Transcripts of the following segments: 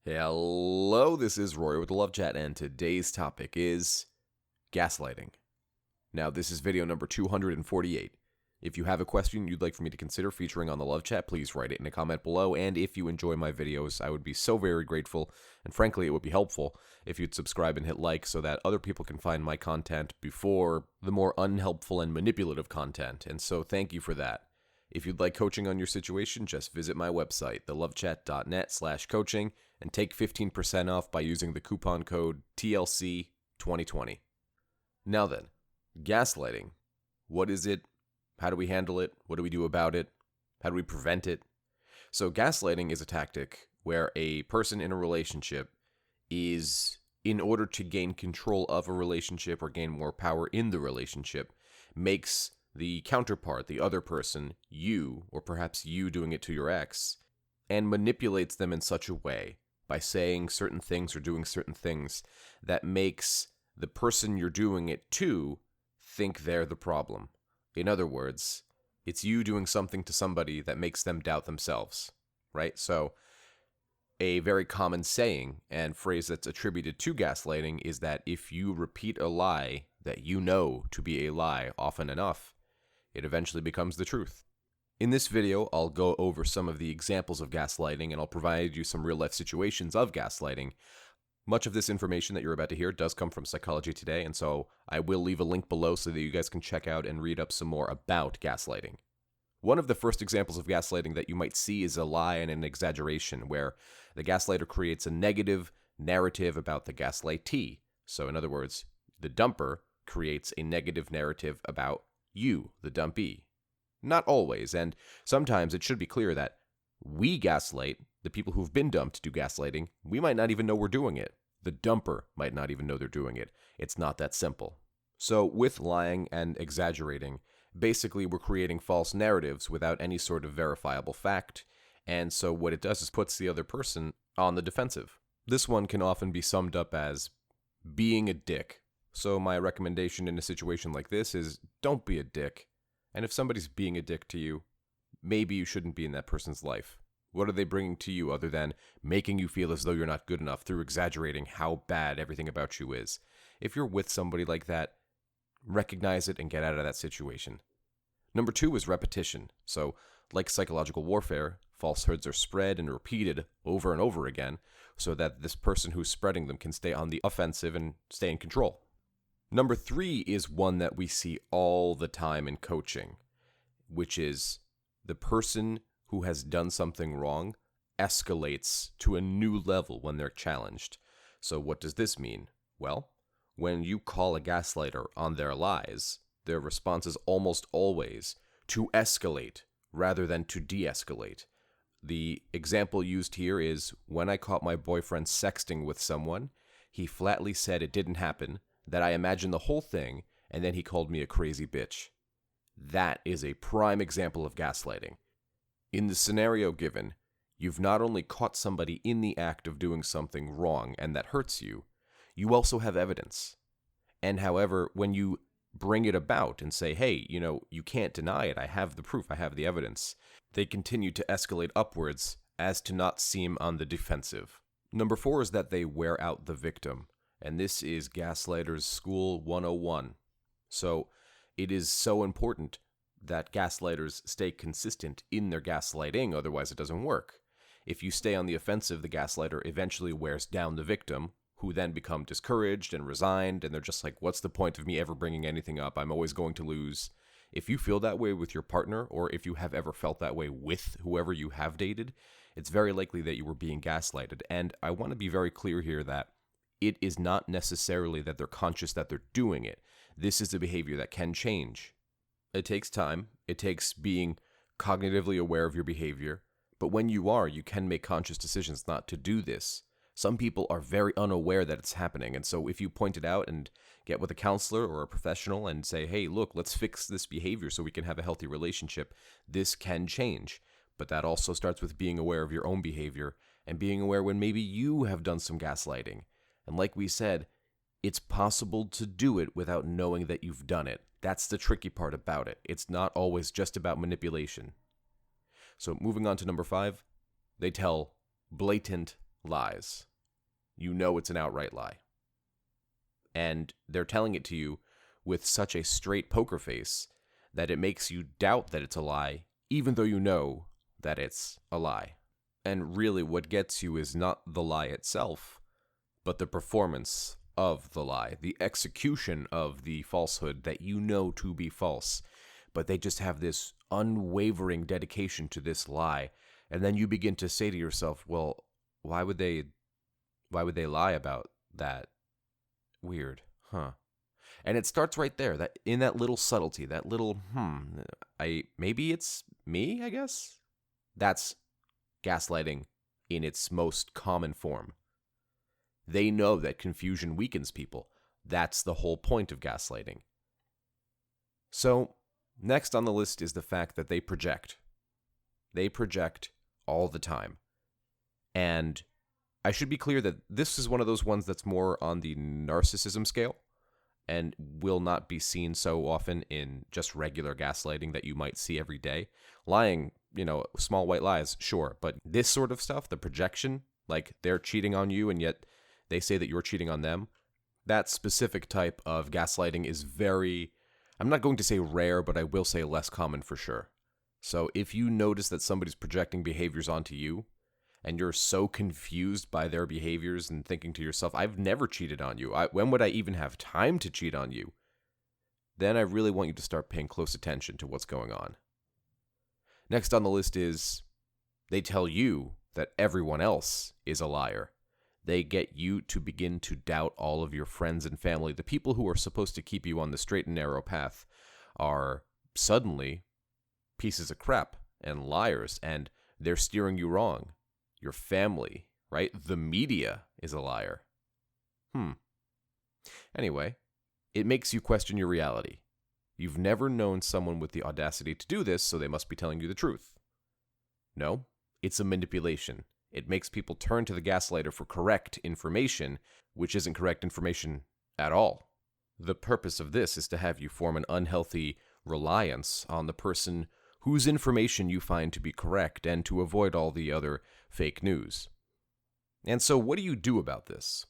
Hello, this is Roy with the Love Chat, and today's topic is gaslighting. Now, this is video number 248. If you have a question you'd like for me to consider featuring on the Love Chat, please write it in a comment below, and if you enjoy my videos, I would be so very grateful, and frankly, it would be helpful if you'd subscribe and hit like so that other people can find my content before the more unhelpful and manipulative content, and so thank you for that. If you'd like coaching on your situation, just visit my website, thelovechat.net/coaching, and take 15% off by using the coupon code TLC2020. Now then, gaslighting. What is it? How do we handle it? What do we do about it? How do we prevent it? So gaslighting is a tactic where a person in a relationship is, in order to gain control of a relationship or gain more power in the relationship, makes the counterpart, the other person, you, or perhaps you doing it to your ex, and manipulates them in such a way by saying certain things or doing certain things that makes the person you're doing it to think they're the problem. In other words, it's you doing something to somebody that makes them doubt themselves, right? So a very common saying and phrase that's attributed to gaslighting is that if you repeat a lie that you know to be a lie often enough, it eventually becomes the truth. In this video, I'll go over some of the examples of gaslighting, and I'll provide you some real-life situations of gaslighting. Much of this information that you're about to hear does come from Psychology Today, and so I will leave a link below so that you guys can check out and read up some more about gaslighting. One of the first examples of gaslighting that you might see is a lie and an exaggeration, where the gaslighter creates a negative narrative about the gaslightee. So in other words, the dumper creates a negative narrative about you, the dumpee. Not always, and sometimes it should be clear that we gaslight, the people who've been dumped do gaslighting, we might not even know we're doing it. The dumper might not even know they're doing it. It's not that simple. So with lying and exaggerating, basically we're creating false narratives without any sort of verifiable fact, and so what it does is puts the other person on the defensive. This one can often be summed up as being a dick. So my recommendation in a situation like this is don't be a dick. And if somebody's being a dick to you, maybe you shouldn't be in that person's life. What are they bringing to you other than making you feel as though you're not good enough through exaggerating how bad everything about you is? If you're with somebody like that, recognize it and get out of that situation. Number 2 is repetition. So, like psychological warfare, falsehoods are spread and repeated over and over again so that this person who's spreading them can stay on the offensive and stay in control. Number 3 is one that we see all the time in coaching, which is the person who has done something wrong escalates to a new level when they're challenged. So what does this mean? Well, when you call a gaslighter on their lies, their response is almost always to escalate rather than to de-escalate. The example used here is when I caught my boyfriend sexting with someone, he flatly said it didn't happen, that I imagined the whole thing, and then he called me a crazy bitch. That is a prime example of gaslighting. In the scenario given, you've not only caught somebody in the act of doing something wrong and that hurts you, you also have evidence. And however, when you bring it about and say, hey, you can't deny it, I have the proof, I have the evidence, they continue to escalate upwards as to not seem on the defensive. Number 4 is that they wear out the victim. And this is Gaslighters School 101. So it is so important that gaslighters stay consistent in their gaslighting, otherwise it doesn't work. If you stay on the offensive, the gaslighter eventually wears down the victim, who then become discouraged and resigned, and they're just like, what's the point of me ever bringing anything up? I'm always going to lose. If you feel that way with your partner, or if you have ever felt that way with whoever you have dated, it's very likely that you were being gaslighted. And I want to be very clear here that it is not necessarily that they're conscious that they're doing it. This is a behavior that can change. It takes time. It takes being cognitively aware of your behavior. But when you are, you can make conscious decisions not to do this. Some people are very unaware that it's happening. And so if you point it out and get with a counselor or a professional and say, hey, look, let's fix this behavior so we can have a healthy relationship, this can change. But that also starts with being aware of your own behavior and being aware when maybe you have done some gaslighting. And like we said, it's possible to do it without knowing that you've done it. That's the tricky part about it. It's not always just about manipulation. So moving on to number 5, they tell blatant lies. You know it's an outright lie. And they're telling it to you with such a straight poker face that it makes you doubt that it's a lie, even though you know that it's a lie. And really what gets you is not the lie itself, but the performance of the lie, the execution of the falsehood that you know to be false. But they just have this unwavering dedication to this lie. And then you begin to say to yourself, well, why would they lie about that? Weird, huh? And it starts right there, that in that little subtlety, that little, maybe it's me, I guess? That's gaslighting in its most common form. They know that confusion weakens people. That's the whole point of gaslighting. So, next on the list is the fact that they project. They project all the time. And I should be clear that this is one of those ones that's more on the narcissism scale and will not be seen so often in just regular gaslighting that you might see every day. Lying, small white lies, sure, but this sort of stuff, the projection, like they're cheating on you and yet they say that you're cheating on them, that specific type of gaslighting is very, I'm not going to say rare, but I will say less common for sure. So if you notice that somebody's projecting behaviors onto you, and you're so confused by their behaviors and thinking to yourself, I've never cheated on you. When would I even have time to cheat on you? Then I really want you to start paying close attention to what's going on. Next on the list is they tell you that everyone else is a liar. They get you to begin to doubt all of your friends and family. The people who are supposed to keep you on the straight and narrow path are suddenly pieces of crap and liars, and they're steering you wrong. Your family, right? The media is a liar. Anyway, it makes you question your reality. You've never known someone with the audacity to do this, so they must be telling you the truth. No, it's a manipulation. It makes people turn to the gaslighter for correct information, which isn't correct information at all. The purpose of this is to have you form an unhealthy reliance on the person whose information you find to be correct and to avoid all the other fake news. And so what do you do about this?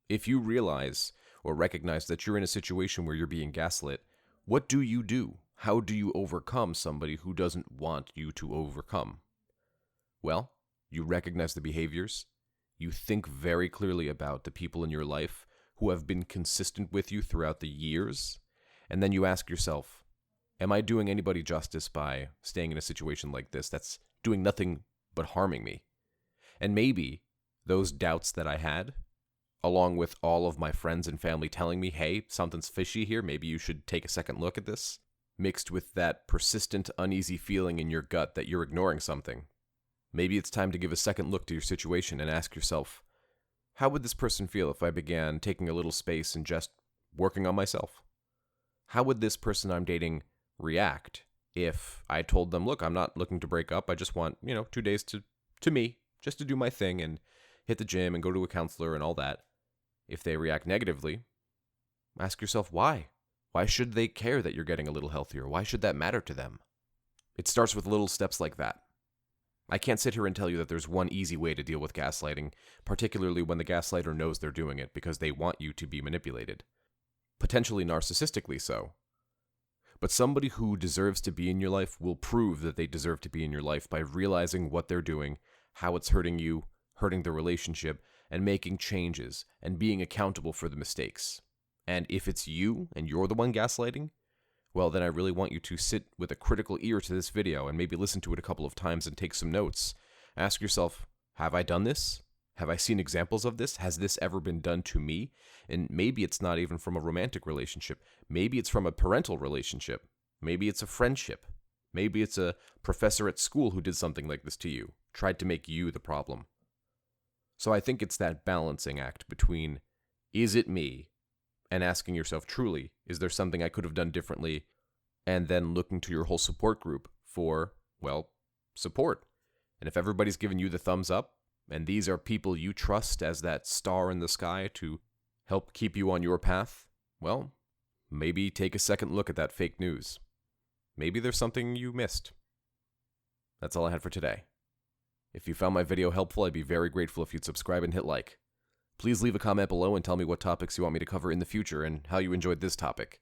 If you realize or recognize that you're in a situation where you're being gaslit, what do you do? How do you overcome somebody who doesn't want you to overcome? Well, you recognize the behaviors. You think very clearly about the people in your life who have been consistent with you throughout the years. And then you ask yourself, am I doing anybody justice by staying in a situation like this that's doing nothing but harming me? And maybe those doubts that I had, along with all of my friends and family telling me, hey, something's fishy here, maybe you should take a second look at this, mixed with that persistent, uneasy feeling in your gut that you're ignoring something. Maybe it's time to give a second look to your situation and ask yourself, how would this person feel if I began taking a little space and just working on myself? How would this person I'm dating react if I told them, look, I'm not looking to break up. I just want, 2 days to me, just to do my thing and hit the gym and go to a counselor and all that. If they react negatively, ask yourself why. Why should they care that you're getting a little healthier? Why should that matter to them? It starts with little steps like that. I can't sit here and tell you that there's one easy way to deal with gaslighting, particularly when the gaslighter knows they're doing it because they want you to be manipulated. Potentially narcissistically so. But somebody who deserves to be in your life will prove that they deserve to be in your life by realizing what they're doing, how it's hurting you, hurting the relationship, and making changes and being accountable for the mistakes. And if it's you and you're the one gaslighting, well, then I really want you to sit with a critical ear to this video and maybe listen to it a couple of times and take some notes. Ask yourself, have I done this? Have I seen examples of this? Has this ever been done to me? And maybe it's not even from a romantic relationship. Maybe it's from a parental relationship. Maybe it's a friendship. Maybe it's a professor at school who did something like this to you, tried to make you the problem. So I think it's that balancing act between, is it me? And asking yourself truly, is there something I could have done differently? And then looking to your whole support group for, support. And if everybody's giving you the thumbs up, and these are people you trust as that star in the sky to help keep you on your path, well, maybe take a second look at that fake news. Maybe there's something you missed. That's all I had for today. If you found my video helpful, I'd be very grateful if you'd subscribe and hit like. Please leave a comment below and tell me what topics you want me to cover in the future and how you enjoyed this topic.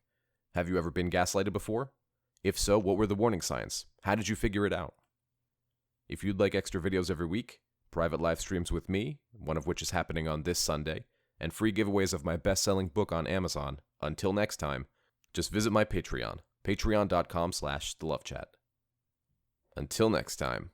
Have you ever been gaslighted before? If so, what were the warning signs? How did you figure it out? If you'd like extra videos every week, private live streams with me, one of which is happening on this Sunday, and free giveaways of my best-selling book on Amazon, until next time, just visit my Patreon, patreon.com/thelovechat. Until next time.